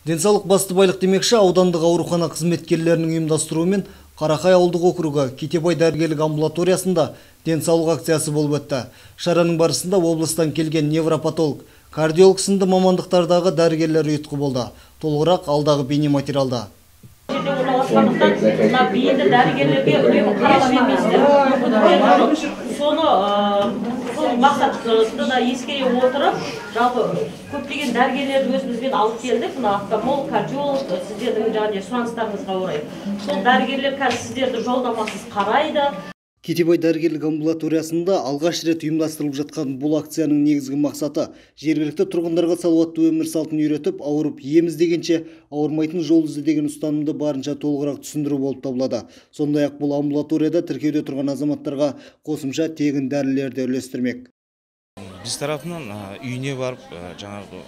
Денсаулық басты байлық демекші аудандық аурухана қызметкерлерінің ұйымдастыруымен Қарақай ауылдық округі Кетебай дәрігерлік амбулаториясында денсаулық акциясы болып өтті. Шараның барысында облыстан келген невропатолог, кардиолог сынды мамандықтардағы дәрігерлер ұйытқы болды. Толығырақ алдағы бейнематериалда. Бейінді дәрігерлерге үнемі қарала бермейсіздер. Соны мақсатты да ескере отырып, жалпы көптеген дәрігерлерді өзімізбен алып келдік. Мына офтальмолог, кардиолог, сіздердің жаңағы сұраныстарыңызға орай. Сол дәрігерлер қазір сіздерді жолдамасыз қарайды. Кетебай дәрігерлік амбулаториясында алғаш рет ұйымдастырылып жатқан бұл акцияның негізгі мақсаты жергілікті тұрғындарға салауатты өмір салтын үйретіп, ауырып ем іздегенше ауырмайтын жол ізде деген ұстанымды барынша толығырақ түсіндіру болып табылады. Сондай-ақ бұл амбулаторияда тіркеуде тұрған азаматтарға қосымша тегін дәрілерді үлестірмек. Біз тарапынан үйіне барып, жаңағы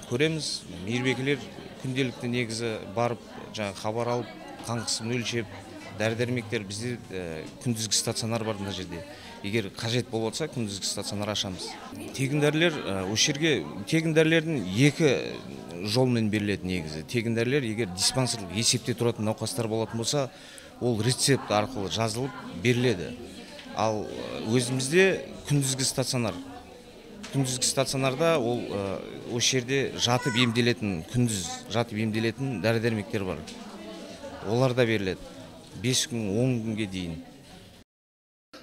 көреміз, мейірбекелер күнделікті негізі барып, жаңағы хабар алып, қан қысымын өлшеп, дәрі-дәрмектер бізде күндізгі стационар бар мына жерде. Егер қажет болып отса, күндізгі стационар ашамыз. Тегін дәрілер, осы жерге тегін дәрілердің екі жолмен беріледі негізі. Тегін дәрілер, егер диспансерлік есепте тұратын науқастар болатын болса, ол рецепт арқылы жазылып беріледі. Ал өзімізде күндізгі стационар. Күндізгі стационарда ол осы жерде жатып емделетін, күндіз жатып емделетін дәрі-дәрмектер бар. Олар да беріледі. 5 күн, 10 күнге дейін.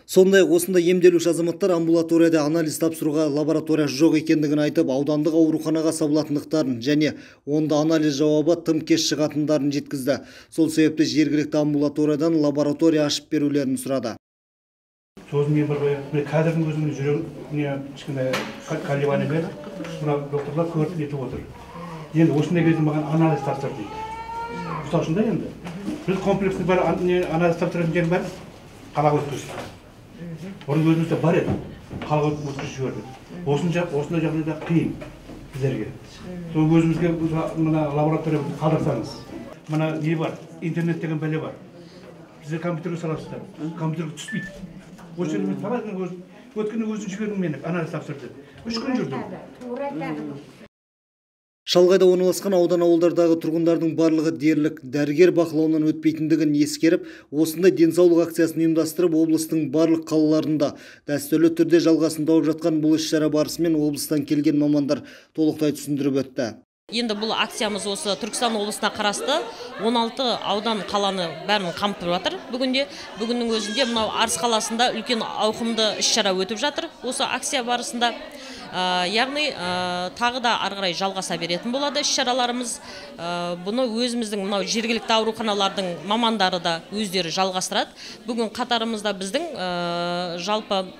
Сондай-ақ осында емделуші азаматтар амбулаторияда анализ тапсыруға лаборатория жоқ екендігін айтып, аудандық ауруханаға сабылатындықтарын және онда анализ жауабы тым кеш шығатындарын жеткізді. Сол себепті жергілікті амбулаториядан лаборатория ашып берулерін сұрады. Сосын бір қазірдің өзінің жүрегіне кішкене колебание берді. Мына докторлар көріп етіп отыр. Енді осындай кезде маған анализ тапсыр дейді. Мысалы шында енді. Біз комплексный бар анализ тапсыратын жерін бәрі қалаға өткізді. Оның өзімізде бар еді, қалаға өткізіп жіберді. Осындай жағдайда қиын біздерге. Сол өзімізге мына лаборатория қалдырсаңыз. Мына не бар, интернет деген бәле бар. Біздер компьютерге саласыздар, компьютерге түспейді. Осы жерде мен саласың, өткені өзін жібердің мені, анализ тапсырды. 3 күн жүрдім. Шалғайда орналасқан аудан ауылдардағы тұрғындардың барлығы дерлік дәрігер бақылауынан өтпейтіндігін ескеріп, осындай денсаулық акциясын ұйымдастырып, облыстың барлық қалаларында дәстүрлі түрде жалғасын тауып жатқан бұл іс-шара барысымен облыстан келген мамандар толықтай түсіндіріп өтті. Енді бұл акциямыз осы Түркістан облысына қарасты 16 аудан қаланы бәрін қамтып жатыр. Бүгіннің өзінде мынау Арыс қаласында үлкен ауқымды іс-шара өтіп жатыр. Осы акция барысында яғни тағы да ары қарай жалғаса беретін болады іс-шараларымыз. Бұны өзіміздің мынау жергілікті ауруханалардың мамандары да өздері жалғастырады. Бүгін қатарымызда біздің жалпы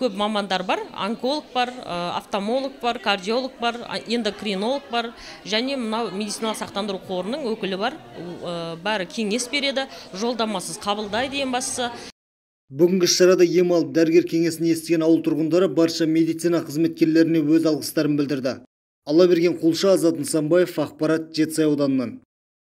көп мамандар бар, онколог бар, офтальмолог бар, кардиолог бар, эндокринолог бар, және мынау медициналық сақтандыру қорының өкілі бар. Бәрі кеңес береді, жолдамасыз қабылдайды ең бастысы. Бүгінгі шарада ем алып дәрігер кеңесін естіген ауыл тұрғындары барша медицина қызметкерлеріне өз алғыстарын білдірді. Аллаберген Құлша, Азат Нысанбаев, Ақпарат, Жетісай ауданынан.